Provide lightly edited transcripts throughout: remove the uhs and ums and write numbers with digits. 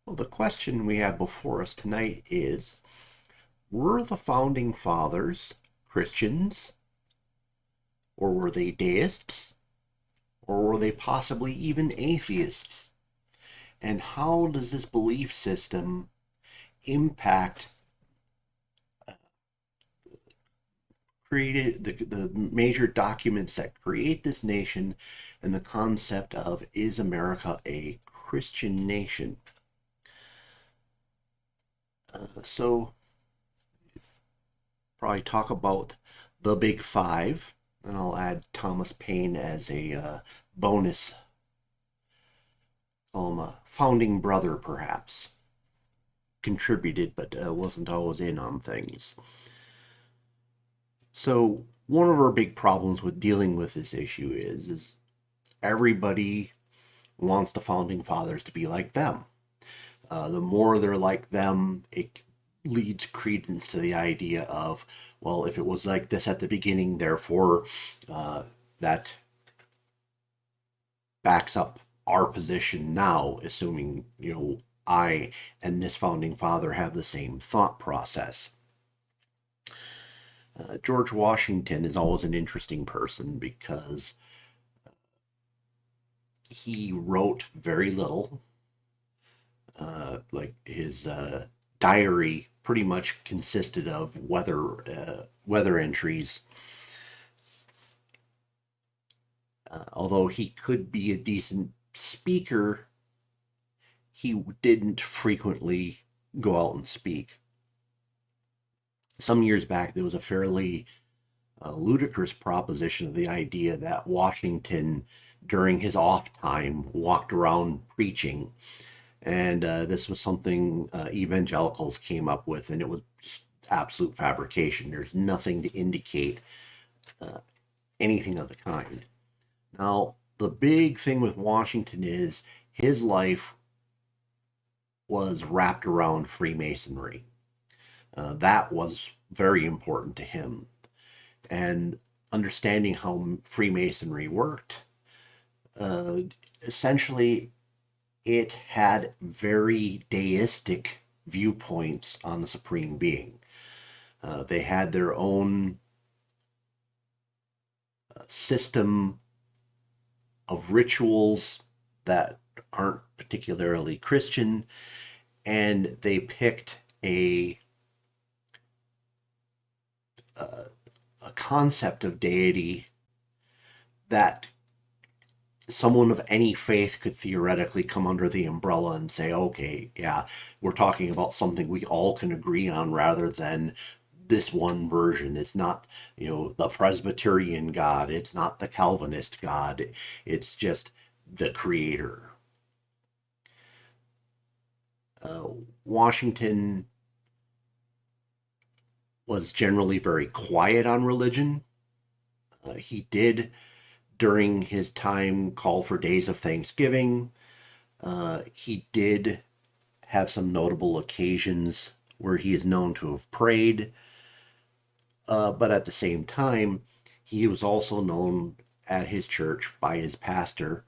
Well, the question we have before us tonight is, were the founding fathers Christians, or were they deists, or were they possibly even atheists? And how does this belief system impact created the major documents that create this nation and the concept of, is America a Christian nation? So probably talk about the Big Five, and I'll add Thomas Paine as a bonus, call him a founding brother perhaps. Contributed, but wasn't always in on things. So one of our big problems with dealing with this issue is everybody wants the founding fathers to be like them. The more they're like them, it leads credence to the idea of, well, if it was like this at the beginning, therefore that backs up our position now, assuming, I and this founding father have the same thought process. George Washington is always an interesting person because he wrote very little. Like his diary pretty much consisted of weather entries. Although he could be a decent speaker, he didn't frequently go out and speak. Some years back, there was a fairly ludicrous proposition of the idea that Washington, during his off time, walked around preaching. And this was something evangelicals came up with, and it was absolute fabrication. There's nothing to indicate uh, anything of the kind. Now, the big thing with Washington is his life was wrapped around Freemasonry. That was very important to him. And understanding how Freemasonry worked, uh, essentially, it had very deistic viewpoints on the Supreme Being. They had their own system of rituals that aren't particularly Christian, and they picked uh, a concept of deity that someone of any faith could theoretically come under the umbrella and say, okay, yeah, we're talking about something we all can agree on rather than this one version. It's not, the Presbyterian God, it's not the Calvinist God, it's just the creator. Uh, Washington was generally very quiet on religion. He did, during his time, call for days of Thanksgiving. He did have some notable occasions where he is known to have prayed, but at the same time, he was also known at his church by his pastor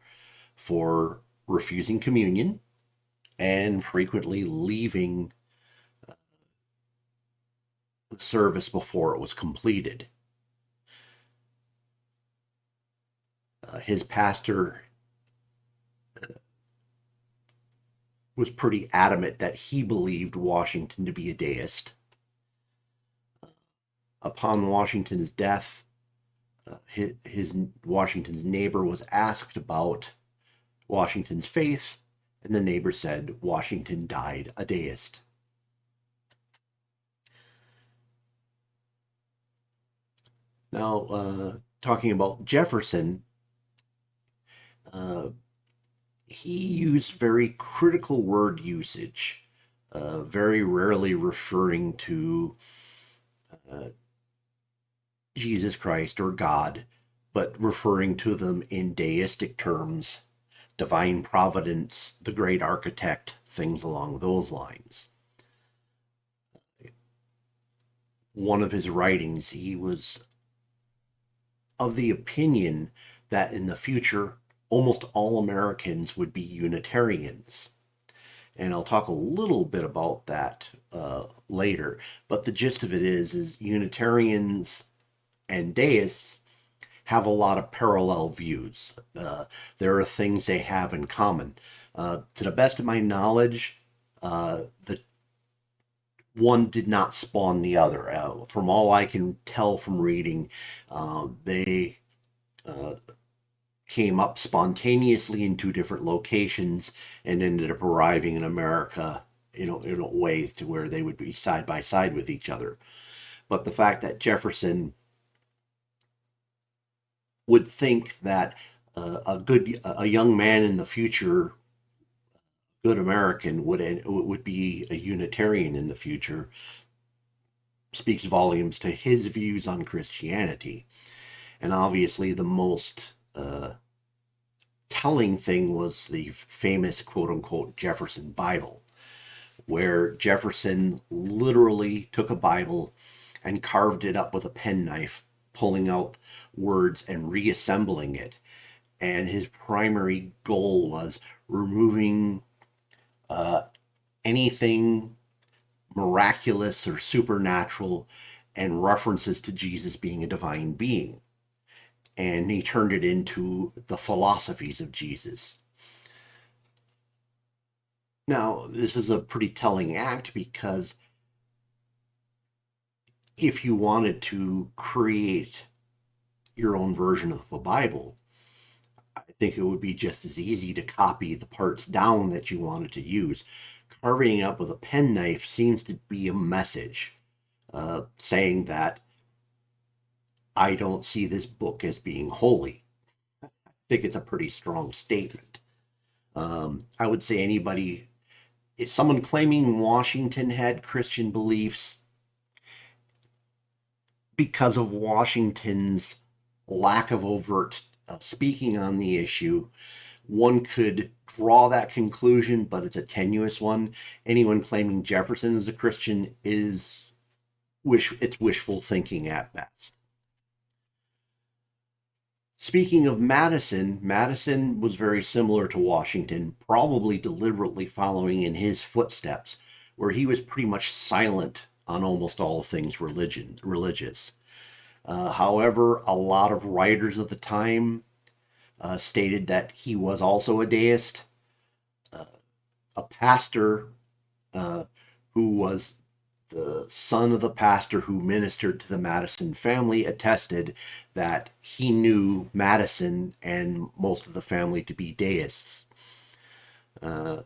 for refusing communion and frequently leaving the service before it was completed. His pastor was pretty adamant that he believed Washington to be a deist. Upon Washington's death, his Washington's neighbor was asked about Washington's faith, and the neighbor said Washington died a deist. Now, talking about Jefferson, uh, he used very critical word usage, very rarely referring to uh, Jesus Christ or God, but referring to them in deistic terms, divine providence, the great architect, things along those lines. One of his writings, he was of the opinion that in the future, almost all Americans would be Unitarians. And I'll talk a little bit about that later. But the gist of it is Unitarians and deists have a lot of parallel views. There are things they have in common. To the best of my knowledge, the one did not spawn the other. From all I can tell from reading, they uh, came up spontaneously in two different locations and ended up arriving in America, in a way to where they would be side by side with each other. But the fact that Jefferson would think that a young man in the future, good American, would be a Unitarian in the future speaks volumes to his views on Christianity. And obviously, the most telling thing was the famous quote unquote Jefferson Bible, where Jefferson literally took a Bible and carved it up with a penknife, pulling out words and reassembling it. And his primary goal was removing uh, anything miraculous or supernatural and references to Jesus being a divine being. And he turned it into the philosophies of Jesus. Now, this is a pretty telling act because if you wanted to create your own version of the Bible, I think it would be just as easy to copy the parts down that you wanted to use. Carving it up with a penknife seems to be a message saying that I don't see this book as being holy. I think it's a pretty strong statement. I would say anybody, if someone claiming Washington had Christian beliefs because of Washington's lack of overt speaking on the issue, one could draw that conclusion, but it's a tenuous one. Anyone claiming Jefferson is a Christian is it's wishful thinking at best. Speaking of Madison, Madison was very similar to Washington, probably deliberately following in his footsteps, where he was pretty much silent on almost all things religious. However, a lot of writers of the time stated that he was also a deist. A pastor uh, who was the son of the pastor who ministered to the Madison family attested that he knew Madison and most of the family to be deists. Uh,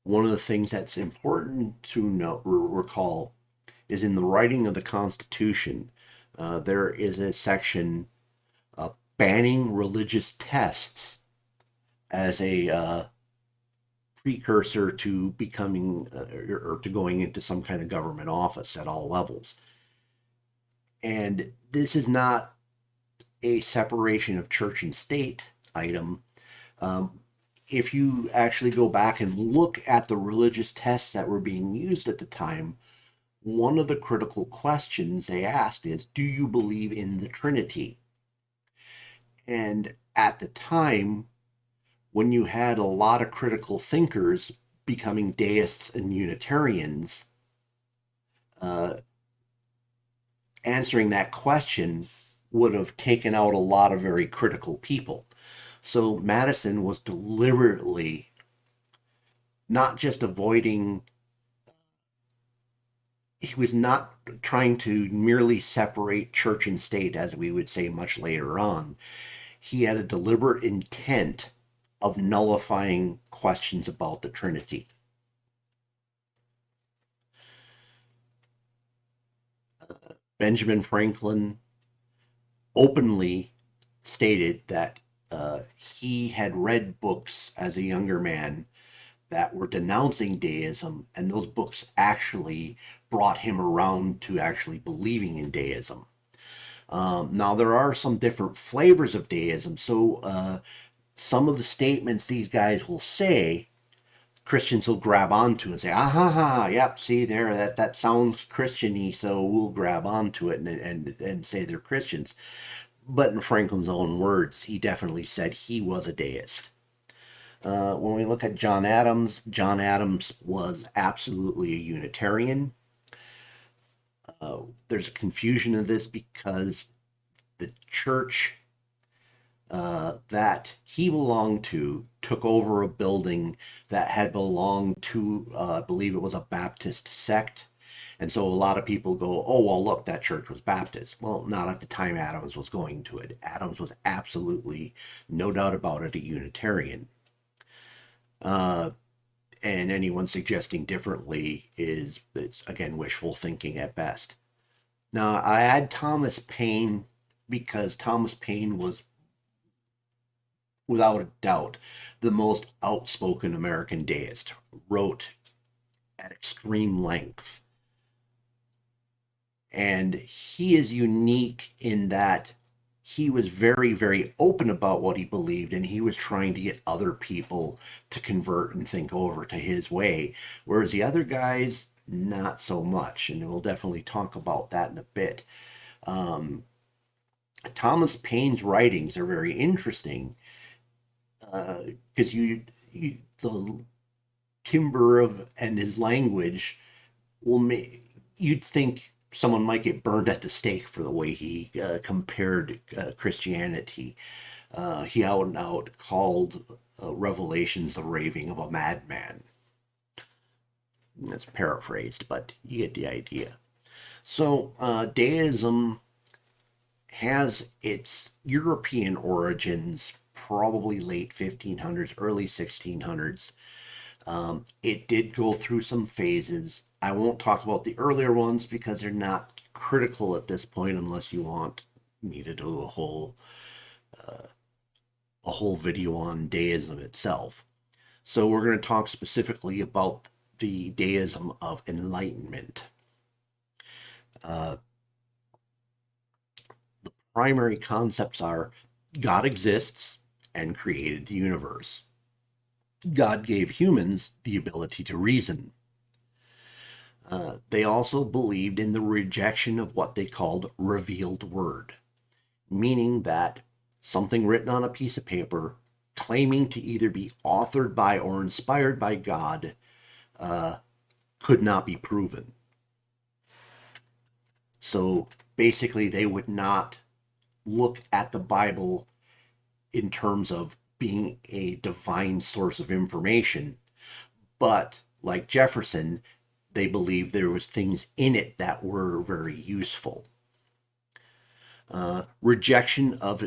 One of the things that's important to recall is in the writing of the Constitution, there is a section banning religious tests as a precursor to becoming or to going into some kind of government office at all levels. And this is not a separation of church and state item. If you actually go back and look at the religious tests that were being used at the time, one of the critical questions they asked is, do you believe in the Trinity? And at the time, when you had a lot of critical thinkers becoming deists and Unitarians, uh, answering that question would have taken out a lot of very critical people. So Madison was deliberately not just avoiding, he was not trying to merely separate church and state, as we would say much later on. He had a deliberate intent of nullifying questions about the Trinity. Benjamin Franklin openly stated that he had read books as a younger man that were denouncing deism, and those books actually brought him around to actually believing in deism. Now, there are some different flavors of deism, so some of the statements these guys will say, Christians will grab onto and say, ah ha ha, yep, see there, that sounds Christian-y, so we'll grab onto it and say they're Christians. But in Franklin's own words, he definitely said he was a deist. When we look at John Adams was absolutely a Unitarian. There's a confusion of this because the church that he belonged to took over a building that had belonged to, I believe it was a Baptist sect. And so a lot of people go, oh, well, look, that church was Baptist. Well, not at the time Adams was going to it. Adams was absolutely, no doubt about it, a Unitarian. Uh, and anyone suggesting differently is, it's again, wishful thinking at best. Now, I add Thomas Paine because Thomas Paine was, without a doubt, the most outspoken American deist, wrote at extreme length. And he is unique in that he was very, very open about what he believed, and he was trying to get other people to convert and think over to his way. Whereas the other guys, not so much. And we'll definitely talk about that in a bit. Um, Thomas Paine's writings are very interesting because the timbre of and his language will make you'd think someone might get burned at the stake for the way he compared Christianity. He out and out called Revelations the raving of a madman. That's paraphrased, but you get the idea. So, deism has its European origins probably late 1500s, early 1600s. It did go through some phases. I won't talk about the earlier ones because they're not critical at this point unless you want me to do a whole video on deism itself. So we're going to talk specifically about the deism of enlightenment. Uh, the primary concepts are God exists and created the universe. God gave humans the ability to reason. They also believed in the rejection of what they called revealed word, meaning that something written on a piece of paper claiming to either be authored by or inspired by God uh, could not be proven. So basically, they would not look at the Bible in terms of being a divine source of information, but like Jefferson, they believed there was things in it that were very useful. Rejection of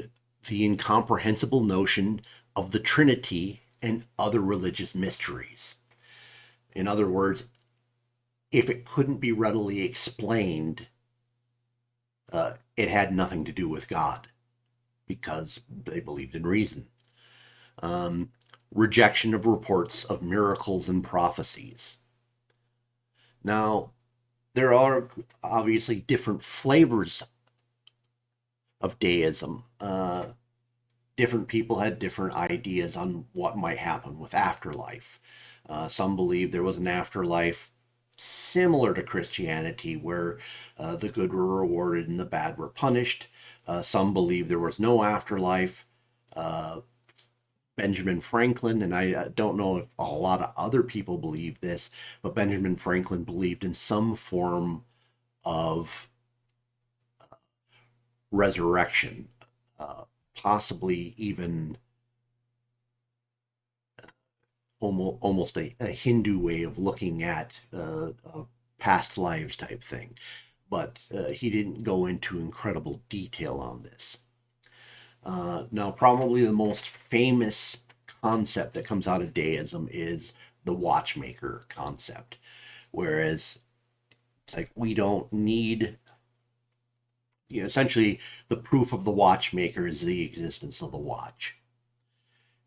the incomprehensible notion of the Trinity and other religious mysteries. In other words, if it couldn't be readily explained, it had nothing to do with God because they believed in reason. Um, Rejection of reports of miracles and prophecies. Now, there are obviously different flavors of deism. Different people had different ideas on what might happen with afterlife. Some believe there was an afterlife similar to Christianity, where the good were rewarded and the bad were punished. Some believe there was no afterlife. Uh, Benjamin Franklin, and I don't know if a lot of other people believe this, but Benjamin Franklin believed in some form of resurrection, possibly even almost a Hindu way of looking at past lives type thing. But he didn't go into incredible detail on this. Now, probably the most famous concept that comes out of deism is the watchmaker concept, whereas it's like we don't need, essentially the proof of the watchmaker is the existence of the watch.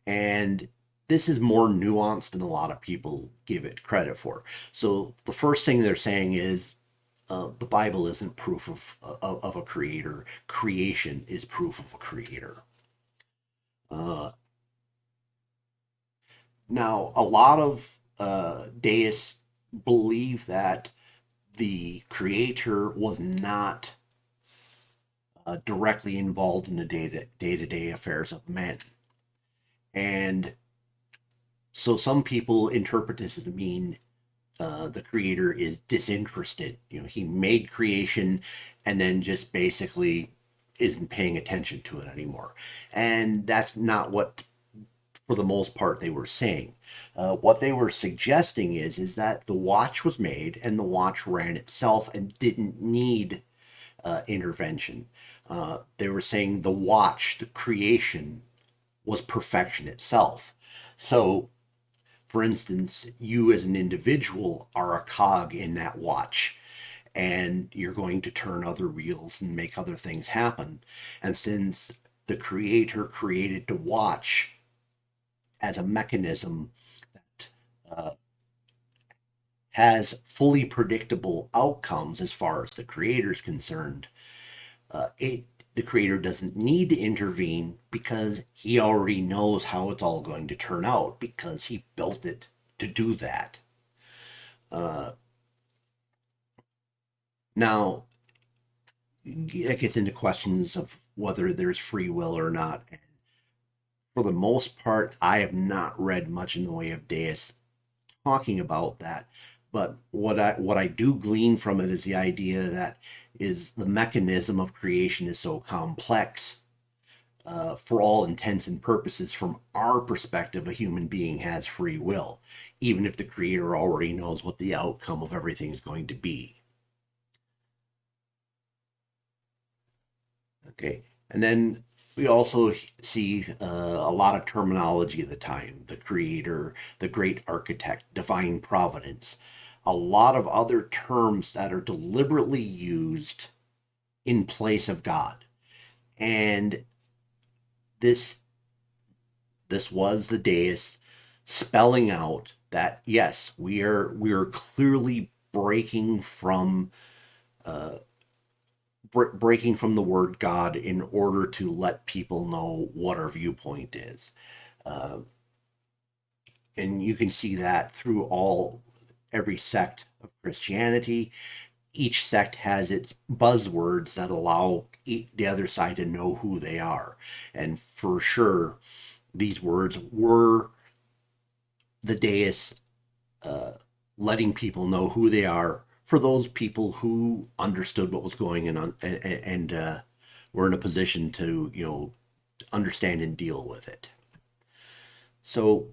And this is more nuanced than a lot of people give it credit for. So the first thing they're saying is the Bible isn't proof of a creator. Creation is proof of a creator. Uh, Now, a lot of deists believe that the creator was not directly involved in the day-to-day affairs of men. And So some people interpret this to mean the creator is disinterested. He made creation and then just basically isn't paying attention to it anymore. And that's not what, for the most part, they were saying. What they were suggesting is that the watch was made and the watch ran itself and didn't need intervention. They were saying the watch, the creation, was perfection itself. So, for instance, you as an individual are a cog in that watch, and you're going to turn other wheels and make other things happen. And since the creator created the watch as a mechanism that has fully predictable outcomes as far as the creator is concerned, the creator doesn't need to intervene because he already knows how it's all going to turn out because he built it to do that. Uh, Now, it gets into questions of whether there's free will or not. And for the most part, I have not read much in the way of deists talking about that. But what I do glean from it is the idea that is the mechanism of creation is so complex. For all intents and purposes, from our perspective, a human being has free will, even if the creator already knows what the outcome of everything is going to be. Okay. And then we also see a lot of terminology of the time: the creator, the great architect, divine providence, a lot of other terms that are deliberately used in place of God. And this this was the deist spelling out that yes, we are clearly uh, breaking from the word God in order to let people know what our viewpoint is. Uh, and you can see that through every sect of Christianity. Each sect has its buzzwords that allow the other side to know who they are. And for sure, these words were the deists uh, letting people know who they are for those people who understood what was going on and were in a position to, understand and deal with it. So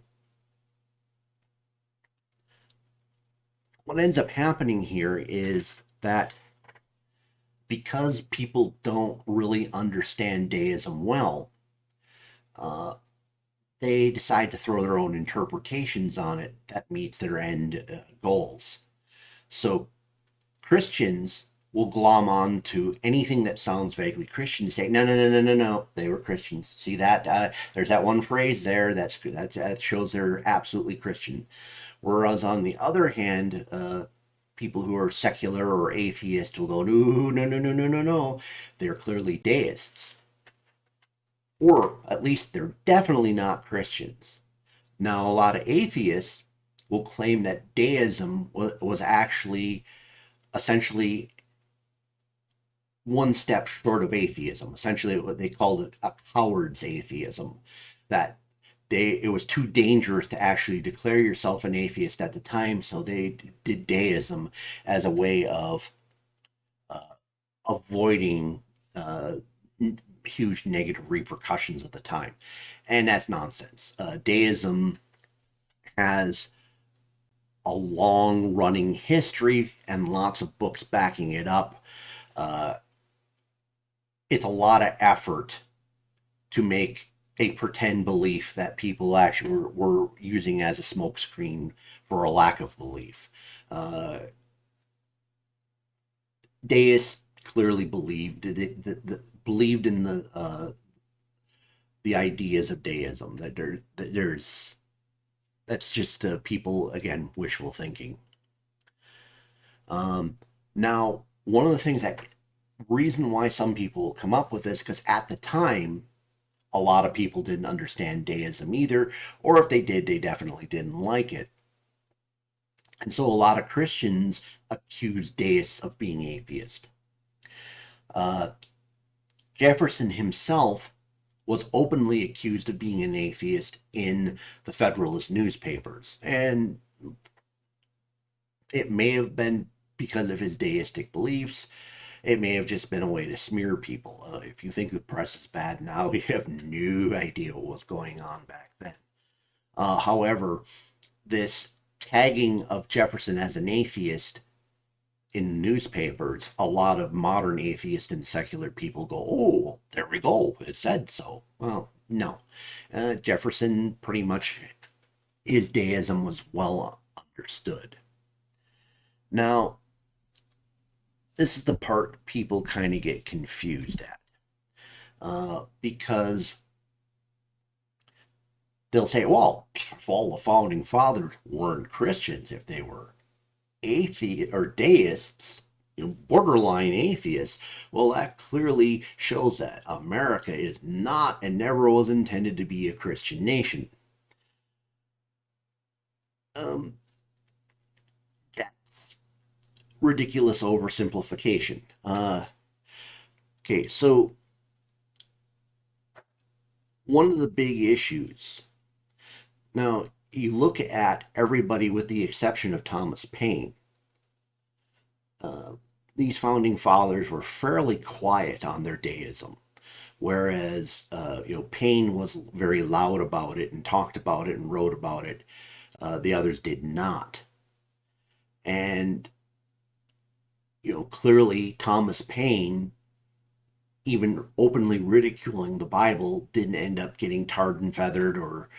what ends up happening here is that because people don't really understand deism well, uh, they decide to throw their own interpretations on it that meets their end goals. So Christians will glom on to anything that sounds vaguely Christian and say, no, no, no, no, no, no, they were Christians. See that? There's that one phrase there that shows they're absolutely Christian. Whereas on the other hand, people who are secular or atheist will go, no, no, no, no, no, no, no. They're clearly deists. Or at least they're definitely not Christians. Now, a lot of atheists will claim that deism was actually essentially one step short of atheism. Essentially, what they called it a coward's atheism. That it was too dangerous to actually declare yourself an atheist at the time, so they did deism as a way of uh, avoiding uh, huge negative repercussions at the time, and that's nonsense. Deism has a long running history and lots of books backing it up. Uh, it's a lot of effort to make a pretend belief that people actually were using as a smokescreen for a lack of belief. Uh, Deists clearly believed in the ideas of deism. There's that's just people again wishful thinking. Um, Now, one of the things that reason why some people come up with this because at the time a lot of people didn't understand deism either, or if they did, they definitely didn't like it. And so a lot of Christians accuse deists of being atheist. Uh, Jefferson himself was openly accused of being an atheist in the Federalist newspapers. And it may have been because of his deistic beliefs. It may have just been a way to smear people. If you think the press is bad now, you have no idea what was going on back then. However, this tagging of Jefferson as an atheist in newspapers, a lot of modern atheists and secular people go, oh, there we go, it said so. Well, no. Jefferson pretty much, his deism was well understood. Now, this is the part people kind of get confused at, because they'll say, well, if all the founding fathers weren't Christians, if they were atheists or deists, borderline atheists, well, that clearly shows that America is not and never was intended to be a Christian nation. That's ridiculous oversimplification. Okay, so one of the big issues now, you look at everybody with the exception of Thomas Paine. These founding fathers were fairly quiet on their deism, whereas Paine was very loud about it and talked about it and wrote about it. The others did not, and clearly Thomas Paine, even openly ridiculing the Bible, didn't end up getting tarred and feathered or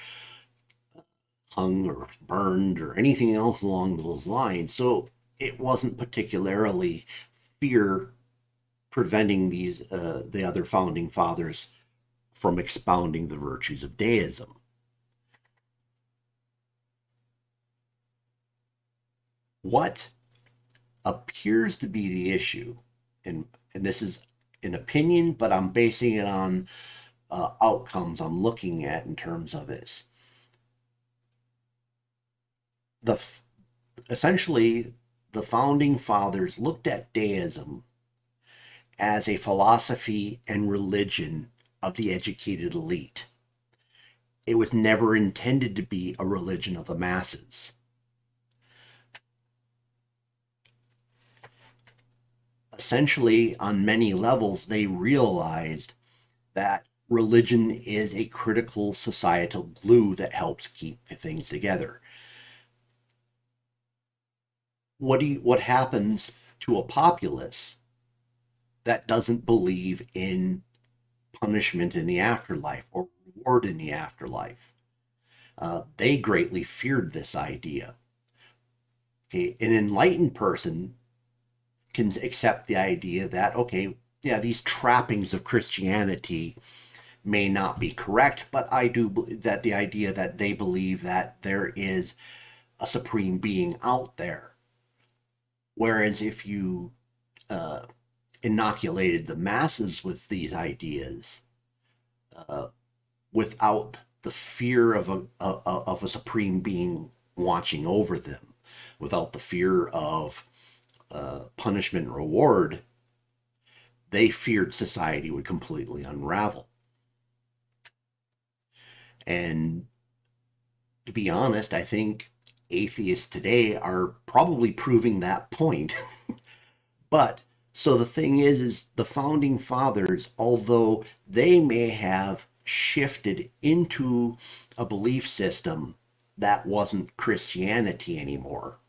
hung or burned or anything else along those lines. So it wasn't particularly fear preventing the other founding fathers from expounding the virtues of deism. What appears to be the issue, and this is an opinion, but I'm basing it on outcomes I'm looking at in terms of this. Essentially, the founding fathers looked at deism as a philosophy and religion of the educated elite. It was never intended to be a religion of the masses. Essentially, on many levels, they realized that religion is a critical societal glue that helps keep things together. What happens to a populace that doesn't believe in punishment in the afterlife or reward in the afterlife? They greatly feared this idea. Okay, an enlightened person can accept the idea that, okay, yeah, these trappings of Christianity may not be correct, but I do that the idea that they believe that there is a supreme being out there. Whereas if you inoculated the masses with these ideas without the fear of a supreme being watching over them, without the fear of punishment and reward, they feared society would completely unravel. And to be honest, I think atheists today are probably proving that point. But so the thing is the founding fathers, although they may have shifted into a belief system that wasn't Christianity anymore,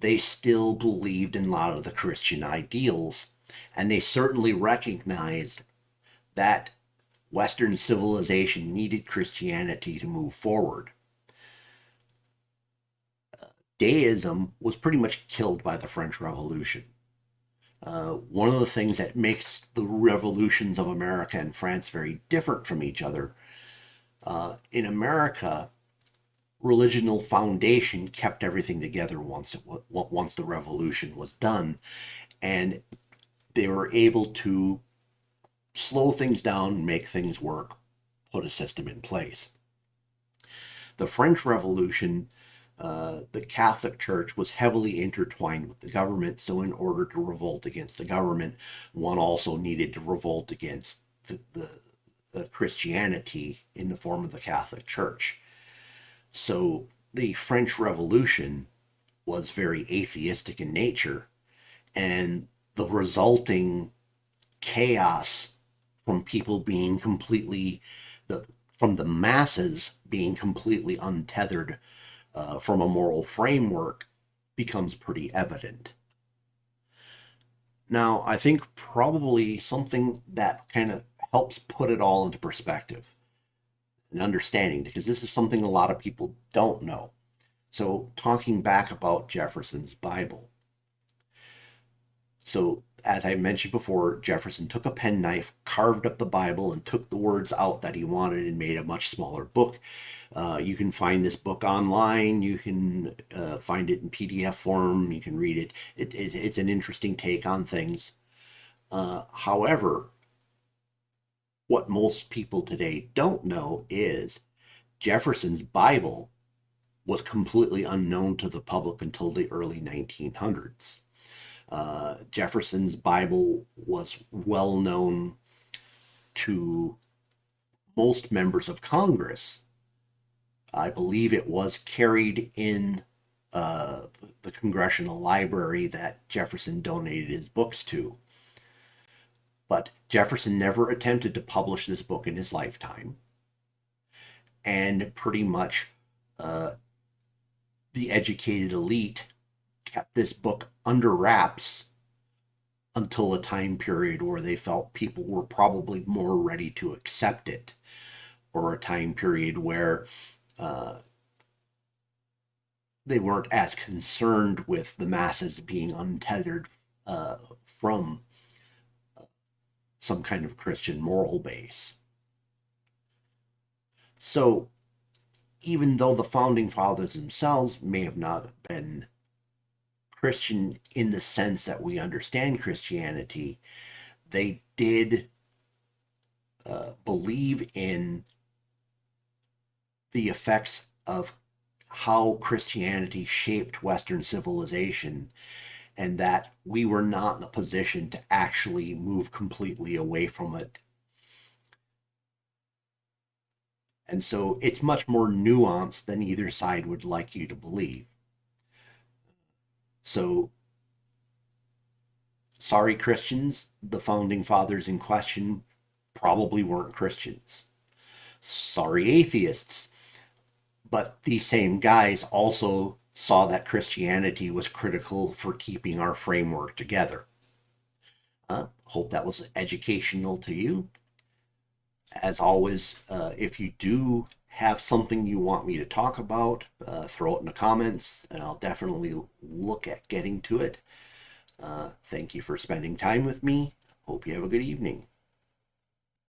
they still believed in a lot of the Christian ideals, and they certainly recognized that Western civilization needed Christianity to move forward. Deism was pretty much killed by the French Revolution. One of the things that makes the revolutions of America and France very different from each other, in America, religional foundation kept everything together once the revolution was done, and they were able to slow things down and make things work, put a system in place. The French Revolution, the Catholic Church was heavily intertwined with the government, so in order to revolt against the government, one also needed to revolt against the Christianity in the form of the Catholic Church. So the French Revolution was very atheistic in nature, and the resulting chaos from people being completely the from the masses being completely untethered from a moral framework becomes pretty evident. Now, I think probably something that kind of helps put it all into perspective and understanding, because this is something a lot of people don't know. So, talking back about Jefferson's Bible. So, as I mentioned before, Jefferson took a penknife, carved up the Bible, and took the words out that he wanted and made a much smaller book. You can find this book online. You can find it in PDF form. You can read it. It's an interesting take on things. However, what most people today don't know is Jefferson's Bible was completely unknown to the public until the early 1900s. Jefferson's Bible was well known to most members of Congress. I believe it was carried in the Congressional Library that Jefferson donated his books to. But Jefferson never attempted to publish this book in his lifetime. And pretty much the educated elite kept this book under wraps until a time period where they felt people were probably more ready to accept it, or a time period where they weren't as concerned with the masses being untethered from some kind of Christian moral base. So, even though the founding fathers themselves may have not been Christian in the sense that we understand Christianity, they did believe in the effects of how Christianity shaped Western civilization, and that we were not in a position to actually move completely away from it. And so it's much more nuanced than either side would like you to believe. So, sorry, Christians, the founding fathers in question probably weren't Christians. Sorry, atheists, but these same guys also saw that Christianity was critical for keeping our framework together. Hope that was educational to you. As always, if you do have something you want me to talk about, throw it in the comments, and I'll definitely look at getting to it. Thank you for spending time with me. Hope you have a good evening.